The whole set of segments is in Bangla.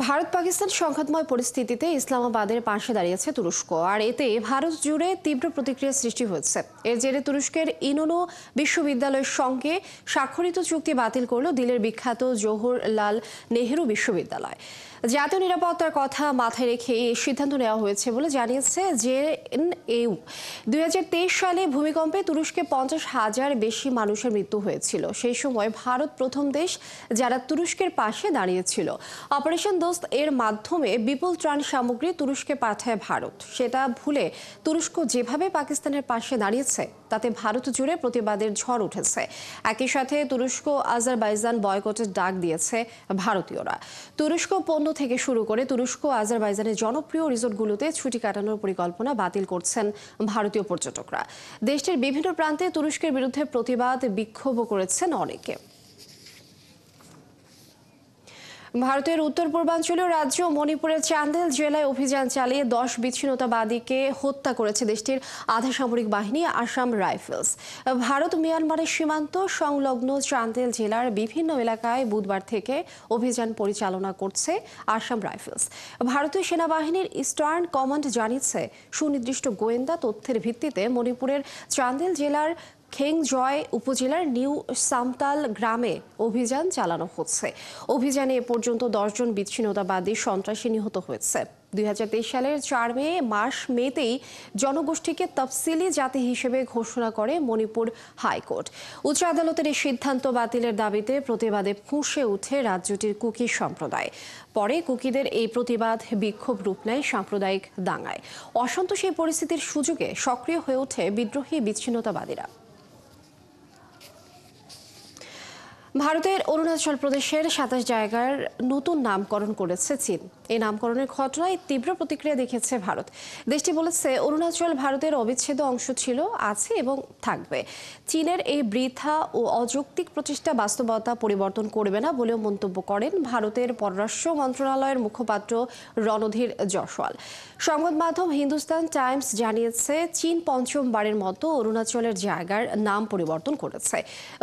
ভারত পাকিস্তান সংঘাতময় পরিস্থিতিতে ইসলামাবাদের পাশে দাঁড়িয়েছে তুরস্ক, আর এতে ভারত জুড়ে তীব্র প্রতিক্রিয়া সৃষ্টি হয়েছে। এর জেরে তুরস্কের ইনোনো বিশ্ববিদ্যালয়ের সঙ্গে স্বাক্ষরিত চুক্তি বাতিল করল দিল্লির বিখ্যাত জওহরলাল নেহেরু বিশ্ববিদ্যালয়। জাতীয় নিরাপত্তার কথা মাথায় রেখে এই সিদ্ধান্ত নেওয়া হয়েছে বলে জানিয়েছে জেএনইউ। 2023 সালে ভূমিকম্পে তুরস্কে 50,000 বেশি মানুষের মৃত্যু হয়েছিল। সেই সময় ভারত প্রথম দেশ যারা তুরস্কের পাশে দাঁড়িয়েছিল। অপারেশন দোস্ত এর মাধ্যমে বিপুল ত্রাণ সামগ্রী তুরস্কে পাঠায় ভারত। সেটা ভুলে তুরস্ক যেভাবে পাকিস্তানের পাশে দাঁড়িয়েছে তাতে ভারত জুড়ে প্রতিবাদের ঝড় উঠেছে। একই সাথে তুরস্ক আজারবাইজান বয়কটের ডাক দিয়েছে ভারতীয়রা। তুরস্ক পণ্য থেকে শুরু করে তুরস্ক আজারবাইজানের জনপ্রিয় রিসোর্টগুলোতে ছুটি কাটানোর পরিকল্পনা বাতিল করছেন ভারতীয় পর্যটকরা। দেশটির বিভিন্ন প্রান্তে তুরস্কের বিরুদ্ধে প্রতিবাদ বিক্ষোভ করেছেন অনেকে। ভারতের উত্তর পূর্বাঞ্চলীয় রাজ্য মণিপুরের চান্দেল জেলায় অভিযান চালিয়ে 10 বিচ্ছিন্নতাবাদীকে হত্যা করেছে দেশটির আধা সামরিক বাহিনী আসাম রাইফেলস। ভারত মিয়ানমারের সীমান্ত সংলগ্ন চান্দেল জেলার বিভিন্ন এলাকায় বুধবার থেকে অভিযান পরিচালনা করছে আসাম রাইফেলস। ভারতীয় সেনাবাহিনীর ইস্টার্ন কমান্ড জানিয়েছে, সুনির্দিষ্ট গোয়েন্দা তথ্যের ভিত্তিতে মণিপুরের চান্দেল জেলার খেংজয় উপজেলার নিউ সামতাল গ্রামে অভিযান চালানো হচ্ছে। অভিযানে এ পর্যন্ত 10 জন বিচ্ছিন্নতাবাদী সন্ত্রাসী নিহত হয়েছে। 2023 সালের 4 মেতেই জনগোষ্ঠীকে তফসিলি জাতি হিসেবে ঘোষণা করে মণিপুর হাইকোর্ট। উচ্চ আদালতের এই সিদ্ধান্ত বাতিলের দাবিতে প্রতিবাদে ফুঁসে উঠে রাজ্যটির কুকি সম্প্রদায়। পরে কুকিদের এই প্রতিবাদ বিক্ষোভ রূপ নেয় সাম্প্রদায়িক দাঙ্গায়। অসন্তোষ এই পরিস্থিতির সুযোগে সক্রিয় হয়ে ওঠে বিদ্রোহী বিচ্ছিন্নতাবাদীরা। ভারতের অরুণাচল প্রদেশের 27 জায়গার নতুন নামকরণ করেছে চীন। এই নামকরণের ঘটনায় তীব্র প্রতিক্রিয়া দেখিয়েছে ভারত। দেশটি বলেছে, অরুণাচল ভারতের অবিচ্ছেদ্য অংশ ছিল, আছে এবং থাকবে। চীনের এই বৃথা ও অযৌক্তিক প্রচেষ্টা বাস্তবতা পরিবর্তন করবে না বলেও মন্তব্য করেন ভারতের পররাষ্ট্র মন্ত্রণালয়ের মুখপাত্র রণধীর জয়সওয়াল। সংবাদ মাধ্যম হিন্দুস্তান টাইমস জানিয়েছে, চীন পঞ্চমবারের মতো অরুণাচলের জায়গার নাম পরিবর্তন করেছে।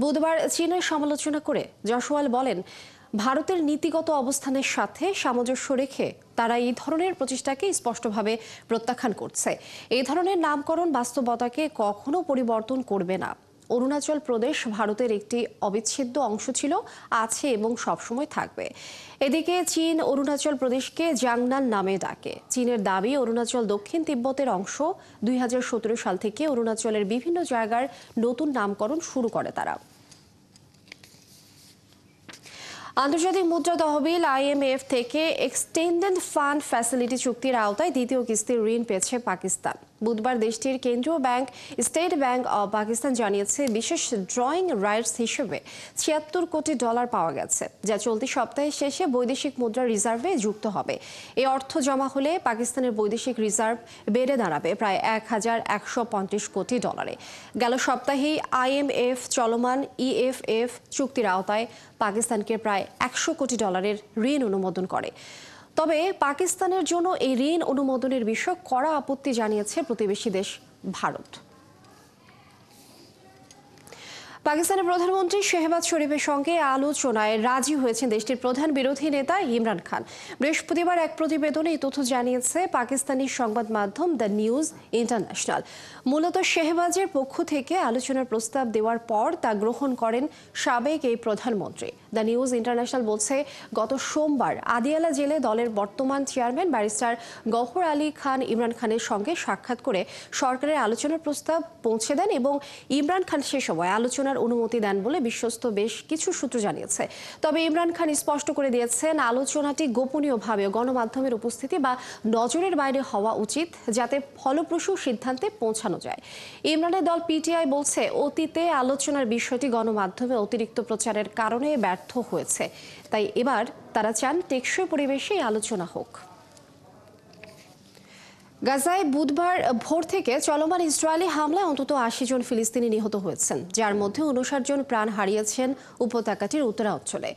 বুধবার চীনের সমালোচনা করে জয়সওয়াল বলেন, ভারতের নীতিগত অবস্থানের সাথে সামঞ্জস্য রেখে তারা এই ধরনের প্রচেষ্টাকে স্পষ্টভাবে প্রত্যাখ্যান করছে। এই ধরনের নামকরণ বাস্তবতাকে কখনো পরিবর্তন করবে না। অরুণাচল প্রদেশ ভারতের একটি অবিচ্ছেদ্য অংশ ছিল, আছে এবং সবসময় থাকবে। এদিকে চীন অরুণাচল প্রদেশকে জাংনান নামে ডাকে। চীনের দাবি, অরুণাচল দক্ষিণ তিব্বতের অংশ। 2017 সাল থেকে অরুণাচলের বিভিন্ন জায়গার নতুন নামকরণ শুরু করে তারা। আন্তর্জাতিক মুদ্রা তহবিল IMF থেকে এক্সটেন্ডেড ফান্ড ফ্যাসিলিটি চুক্তির আওতায় দ্বিতীয় কিস্তির ঋণ পেয়েছে পাকিস্তান। বুধবার দেশটির কেন্দ্রীয় bank state bank of Pakistan জানিয়েছে, বিশেষ ড্রয়িং রাইটস হিসেবে $76 কোটি পাওয়া গেছে, যা চলতি সপ্তাহের শেষে বৈদেশিক মুদ্রা রিজার্ভে যুক্ত হবে। এই অর্থ জমা হলে পাকিস্তানের বৈদেশিক রিজার্ভ বেড়ে দাঁড়াবে প্রায় $1,150 কোটি। গেল সপ্তাহেই IMF চলমান EFF চুক্তির আওতায় পাকিস্তানকে প্রায় $100 কোটি ঋণ অনুমোদন করে। তবে পাকিস্তানের জন্য এই ঋণ অনুমোদনের বিষয়ে কড়া আপত্তি জানিয়েছে প্রতিবেশী দেশ ভারত। পাকিস্তানের প্রধানমন্ত্রী শেহবাজ শরীফের সঙ্গে আলোচনায় রাজি হয়েছেন দেশটির প্রধান বিরোধী নেতা ইমরান খান। বৃহস্পতিবার এক প্রতিবেদনে এই তথ্য জানিয়েছে পাকিস্তানি সংবাদ মাধ্যম দ্য নিউজ ইন্টারন্যাশনাল। মূলত শেহবাজের পক্ষ থেকে আলোচনার প্রস্তাব দেওয়ার পর তা গ্রহণ করেন সাবেক এই প্রধানমন্ত্রী। দ্য নিউজ ইন্টারন্যাশনাল বলছে, গত সোমবার আদিয়ালা জেলে দলের বর্তমান চেয়ারম্যান ব্যারিস্টার গওহর আলী খান ইমরান খানের সঙ্গে সাক্ষাৎ করে সরকারের আলোচনার প্রস্তাব পৌঁছে দেন এবং ইমরান খান সে সময় আলোচনার অনুমতি দেন বলে বিশ্বস্ত বেশ কিছু সূত্র জানিয়েছে। তবে ইমরান খান স্পষ্ট করে দিয়েছেন, আলোচনাটি গোপনীয়ভাবে গণমাধ্যমের উপস্থিতি বা নজরের বাইরে হওয়া উচিত, যাতে ফলপ্রসূ সিদ্ধান্তে পৌঁছানো যায়। ইমরানের দল PTI বলছে, অতীতে আলোচনার বিষয়টি গণমাধ্যমে অতিরিক্ত প্রচারের কারণে ব্যর্থ হয়েছে। তাই এবার তারা চান টেকসই পরিবেশে আলোচনা হোক। গাজায় বুধবার ভোর থেকে চলমান ইসরায়েলি হামলায় অন্তত ৮০ জন ফিলিস্তিনি নিহত হয়েছেন, যার মধ্যে ৫৯ জন প্রাণ হারিয়েছেন উপত্যকাটির উত্তরাঞ্চলে।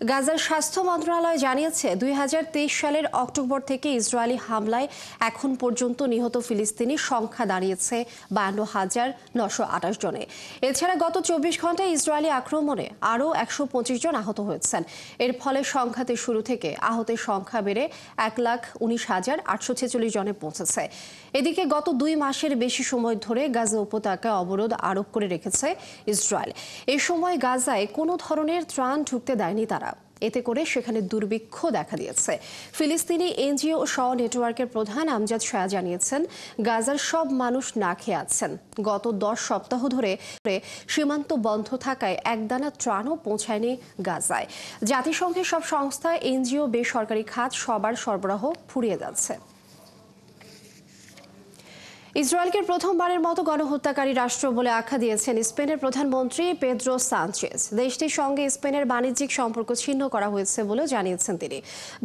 গাজার স্বাস্থ্য মন্ত্রণালয় জানিয়েছে ২০২৩ সালের অক্টোবর থেকে ইসরায়েলি হামলায় এখন পর্যন্ত নিহত ফিলিস্তিনির সংখ্যা দাঁড়িয়েছে ৫২,৯২৮ জনে। এছাড়া গত ২৪ ঘন্টায় ইসরায়েলি আক্রমণে আরও ১২৫ জন আহত হয়েছেন। এর ফলে সংঘাতে শুরু থেকে আহতের সংখ্যা বেড়ে ১,১৯,৮৪৬ জনে পৌঁছেছে। এদিকে গত ২ মাসের বেশি সময় ধরে গাজা উপত্যকায় অবরোধ আরোপ করে রেখেছে ইসরায়েল। এ সময় গাজায় কোনো ধরনের ত্রাণ ঢুকতে দেয়নি তারা। এতে করে সেখানে দুর্ভিক্ষ দেখা দিয়েছে। ফিলিস্তিনি এনজিও সহ নেটওয়ার্কের প্রধান আমজাদ শাহ জানিয়েছেন, গাজার সব মানুষ না খেয়ে আছেন। গত ১০ সপ্তাহ ধরে সীমান্ত বন্ধ থাকায় একদানা ত্রাণও পৌঁছায়নি গাজায়। জাতিসংঘের সব সংস্থা, এনজিও, বেসরকারি খাত সবার সরবরাহ ফুরিয়ে যাচ্ছে। ইসরায়েলকে প্রথমবারের মতো গণহত্যাকারী রাষ্ট্র বলে আখ্যা দিয়েছেন স্পেনের প্রধানমন্ত্রী পেদ্রো সানচেজ। দেশটির সঙ্গে স্পেনের বাণিজ্যিক সম্পর্ক ছিন্ন করা হয়েছে বলেও জানিয়েছেন তিনি।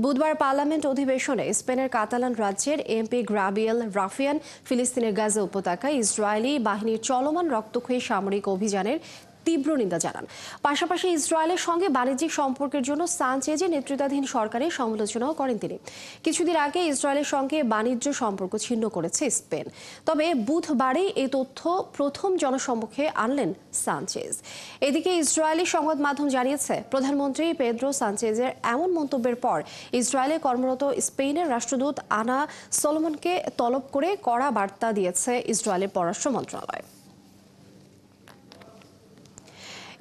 বুধবার পার্লামেন্ট অধিবেশনে স্পেনের কাতালান রাজ্যের এমপি গ্রাবিয়েল রাফিয়ান ফিলিস্তিনের গাজা উপত্যকায় ইসরায়েলি বাহিনীর চলমান রক্তক্ষয়ী সামরিক অভিযানের তীব্র নিন্দা জানান। পাশাপাশি ইসরায়েলের সঙ্গে বাণিজ্যিক সম্পর্কের জন্য সানচেজের নেতৃত্বাধীন সরকারের সমালোচনাও করেন তিনি। কিছুদিন আগে ইসরায়েলের সঙ্গে বাণিজ্য সম্পর্ক ছিন্ন করেছে স্পেন। তবে বুধবারই এই তথ্য প্রথম জনসম্মুখে আনলেন সানচেজ। এদিকে ইসরায়েলি সংবাদ মাধ্যম জানিয়েছে, প্রধানমন্ত্রী পেদ্রো সানচেজের এমন মন্তব্যের পর ইসরায়েলে কর্মরত স্পেনের রাষ্ট্রদূত আনা সলোমনকে তলব করে কড়া বার্তা দিয়েছে ইসরায়েলের পররাষ্ট্র মন্ত্রণালয়।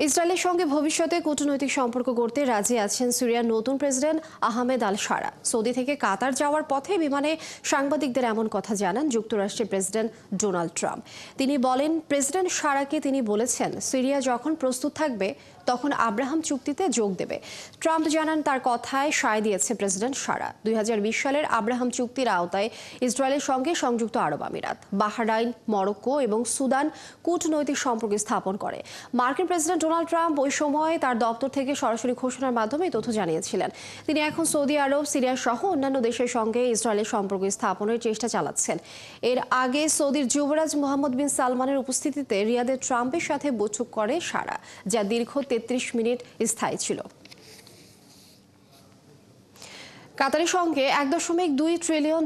ইসরায়েলের সঙ্গে ভবিষ্যতে কূটনৈতিক সম্পর্ক গড়তে রাজি আছেন সিরিয়ার নতুন প্রেসিডেন্ট আহমেদ আল শারা। সৌদি থেকে কাতার যাওয়ার পথে বিমানে সাংবাদিকদের এমন কথা জানান যুক্তরাষ্ট্রের প্রেসিডেন্ট ডোনাল্ড ট্রাম্প। তিনি বলেন, প্রেসিডেন্ট শারাকে তিনি বলেছেন, সিরিয়া যখন প্রস্তুত থাকবে তখন আব্রাহাম চুক্তিতে যোগ দেবে। ট্রাম্প জানান, তার কথায় সায় দিয়েছে প্রেসিডেন্ট শারা। ২০২০ সালের আব্রাহাম চুক্তির আওতায় ইসরায়েলের সঙ্গে সংযুক্ত আরব আমিরাত, বাহরাইন, মরক্কো এবং সুদান কূটনৈতিক সম্পর্ক স্থাপন করে। মার্কিন প্রেসিডেন্ট ডোনাল্ড ট্রাম্প ওই সময় তার দপ্তর থেকে সরাসরি ঘোষণার মাধ্যমে এই তথ্য জানিয়েছিলেন। তিনি এখন সৌদি আরব, সিরিয়া সহ অন্যান্য দেশের সঙ্গে ইসরায়েলের সম্পর্ক স্থাপনের চেষ্টা চালাচ্ছেন। এর আগে সৌদির যুবরাজ মোহাম্মদ বিন সালমানের উপস্থিতিতে রিয়াদে ট্রাম্পের সাথে বৈঠক করে শারা, যা দীর্ঘ ৩৩ মিনিট স্থায়ী ছিল। কাতারের সঙ্গে $১.২ ট্রিলিয়ন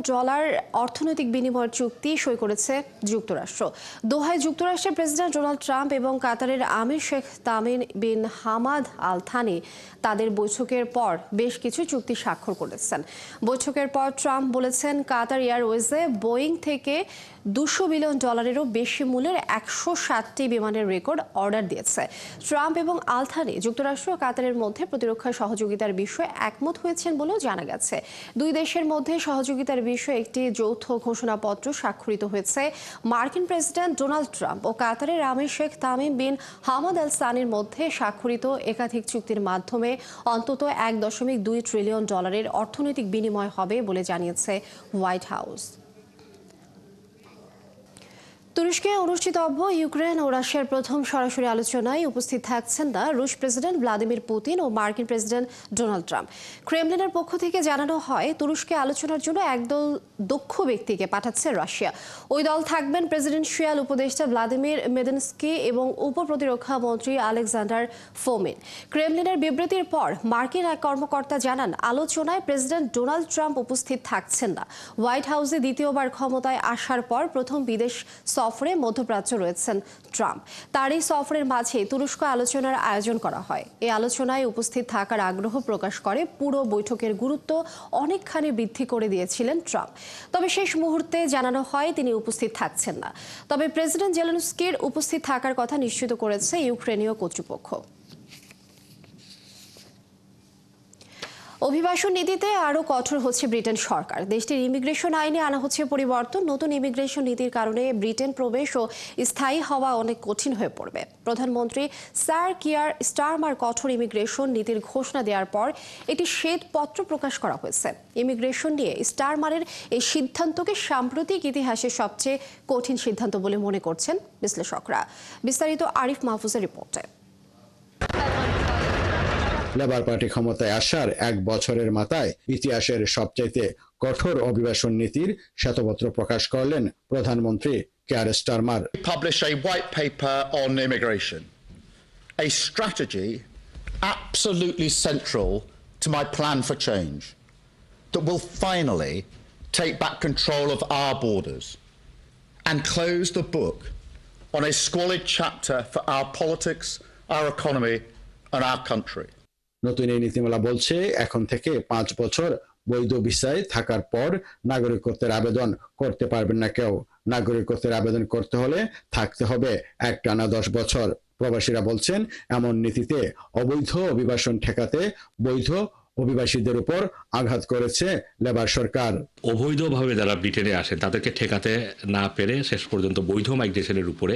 অর্থনৈতিক বিনিময় চুক্তি সই করেছে যুক্তরাষ্ট্র। দোহায় যুক্তরাষ্ট্রের প্রেসিডেন্ট ডোনাল্ড ট্রাম্প এবং কাতারের আমির Sheikh Tamim bin Hamad Al Thani তাদের বৈঠকের পর বেশ কিছু চুক্তি স্বাক্ষর করেছেন। বৈঠকের পর ট্রাম্প বলেছেন, কাতার এয়ারওয়েজে বোয়িং থেকে $200 বিলিয়নেরও বেশি মূল্যের ১৬০টি বিমানের রেকর্ড অর্ডার দিয়েছে। ট্রাম্প এবং আল থানি যুক্তরাষ্ট্র ও কাতারের মধ্যে প্রতিরক্ষা সহযোগিতার বিষয়ে একমত হয়েছেন বলেও জানা গেছে। দুই দেশের মধ্যে সহযোগিতার বিষয়ে একটি যৌথ ঘোষণাপত্র স্বাক্ষরিত হয়েছে। মার্কিন প্রেসিডেন্ট ডোনাল্ড ট্রাম্প ও কাতারের আমির Sheikh Tamim bin Hamad Al সানির মধ্যে স্বাক্ষরিত একাধিক চুক্তির মাধ্যমে অন্তত $১.২ ট্রিলিয়ন অর্থনৈতিক বিনিময় হবে বলে জানিয়েছে হোয়াইট হাউস। তুরস্কে অনুষ্ঠিতব্য ইউক্রেন ও রাশিয়ার প্রথম সরাসরি আলোচনায় উপস্থিত থাকছেন না রুশ প্রেসিডেন্ট ভ্লাদিমির পুতিন ও মার্কিন প্রেসিডেন্ট ডোনাল্ড ট্রাম্প। ক্রেমলিনের পক্ষ থেকে জানানো হয়, তুরস্কে আলোচনার জন্য একদল দক্ষ ব্যক্তিকে পাঠাচ্ছে রাশিয়া। ওই দল থাকবেন প্রেসিডেন্সিয়াল উপদেষ্টা ভ্লাদিমির মেদিনস্কি এবং উপপ্রতিরক্ষা মন্ত্রী আলেকজান্ডার ফোমিন। ক্রেমলিনের বিবৃতির পর মার্কিন এক কর্মকর্তা জানান, আলোচনায় প্রেসিডেন্ট ডোনাল্ড ট্রাম্প উপস্থিত থাকছেন না। হোয়াইট হাউসে দ্বিতীয়বার ক্ষমতায় আসার পর প্রথম বিদেশ সফরে মধ্যপ্রাচ্য রয়েছেন ট্রাম্প। তার এই সফরের মাঝে তুরস্ক আলোচনার আয়োজন করা হয়। এই আলোচনায় উপস্থিত থাকার আগ্রহ প্রকাশ করে পুরো বৈঠকের গুরুত্ব অনেকখানি বৃদ্ধি করে দিয়েছিলেন ট্রাম্প। তবে শেষ মুহূর্তে জানানো হয় তিনি উপস্থিত থাকছেন না। তবে প্রেসিডেন্ট জেলেনস্কির উপস্থিত থাকার কথা নিশ্চিত করেছে ইউক্রেনীয় কর্তৃপক্ষ। অভিবাসন নীতিতে আরও কঠোর হচ্ছে ব্রিটেন সরকার। দেশটির ইমিগ্রেশন আইনে আনা হচ্ছে পরিবর্তন। নতুন ইমিগ্রেশন নীতির কারণে ব্রিটেন প্রবেশ ও স্থায়ী হওয়া অনেক কঠিন হয়ে পড়বে। প্রধানমন্ত্রী স্যার কিয়ার স্টারমার কঠোর ইমিগ্রেশন নীতির ঘোষণা দেওয়ার পর একটি শ্বেতপত্র প্রকাশ করা হয়েছে। ইমিগ্রেশন নিয়ে স্টারমারের এই সিদ্ধান্তকে সাম্প্রতিক ইতিহাসের সবচেয়ে কঠিন সিদ্ধান্ত বলে মনে করছেন বিশ্লেষকরা। বিস্তারিত আরিফ মাহফুজের রিপোর্টে। লেবার পার্টি ক্ষমতায় আসার 1 বছরের মাথায় ইতিহাসের সবচাইতে কঠোর অভিবাসন নীতির শ্বেতপত্র প্রকাশ করলেন প্রধানমন্ত্রী care Starmer. Publish a white paper on immigration, a strategy absolutely central to my plan for change that will finally take back control of our borders and close the book on a squalid chapter for our politics, our economy and our country. নতুন এই নীতিমালা বলছে এখন থেকে 5 বছর বৈধ ভিসায় থাকার পর নাগরিকত্বের আবেদন করতে পারবেন না কেউ। নাগরিকত্বের আবেদন করতে হলে থাকতে হবে একটানা 10 বছর। প্রবাসীরা বলছেন এমন নীতিতে অবৈধ অভিবাসন ঠেকাতে বৈধ অভিবাসীদের উপর আঘাত করেছে লেবার সরকার। অবৈধভাবে যারা ব্রিটেনে আসেন তাদেরকে ঠেকাতে না পেরে শেষ পর্যন্ত বৈধ মাইগ্রেশনের উপরে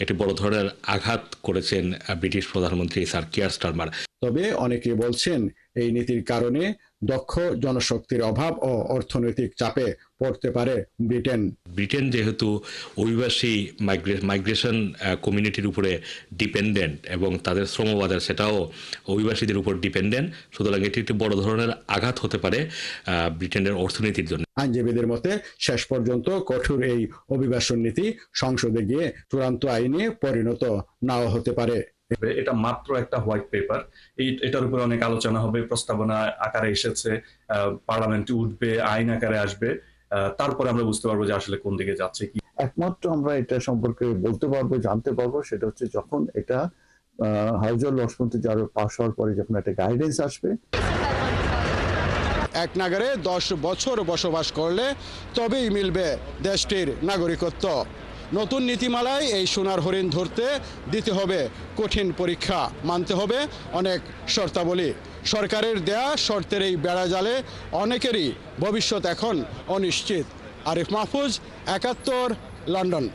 একটি বড় ধরনের আঘাত করেছেন ব্রিটিশ প্রধানমন্ত্রী স্যার কিয়ার স্টারমার। তবে অনেকে বলছেন এই নীতির কারণে দক্ষ জনশক্তির অভাব ও অর্থনৈতিক চাপে পড়তে পারে ব্রিটেন যেহেতু অভিবাসী মাইগ্রেশন কমিউনিটির উপরে ডিপেন্ডেন্ট এবং তাদের শ্রমবাজার সেটাও অভিবাসীদের উপর ডিপেন্ডেন্ট, সুতরাং এটি একটি বড় ধরনের আঘাত হতে পারে ব্রিটেনের অর্থনীতির জন্য। আইনজীবীদের মতে শেষ পর্যন্ত কঠোর এই অভিবাসন নীতি সংসদে গিয়ে চূড়ান্ত আইনে পরিণত নাও হতে পারে। এটা মাত্র একটা হোয়াইট পেপার, এটার উপরে অনেক আলোচনা হবে, প্রস্তাবনা আকারে এসেছে, পার্লামেন্টে উঠবে, আইন আকারে আসবে, তারপরে আমরা বুঝতে পারবো যে আসলে কোন দিকে যাচ্ছে। কি একমাত্র আমরা এটা সম্পর্কে বলতে পারবো, জানতে পারবো, সেটা হচ্ছে যখন এটা হাউজার লস মন্ত্রী যারা পাশ হওয়ার পরে যখন একটা গাইডেন্স আসবে। এক নাগারে 10 বছর বসবাস করলে তবেই মিলবে দেশটির নাগরিকত্ব। নতুন নীতিমালায় এই সোনার হরিণ ধরতে দিতে হবে কঠিন পরীক্ষা, মানতে হবে অনেক শর্তাবলী। সরকারের দেয়া শর্তের এই বেড়াজালে অনেকেরই ভবিষ্যৎ এখন অনিশ্চিত। আরিফ মাহফুজ, 71, লন্ডন।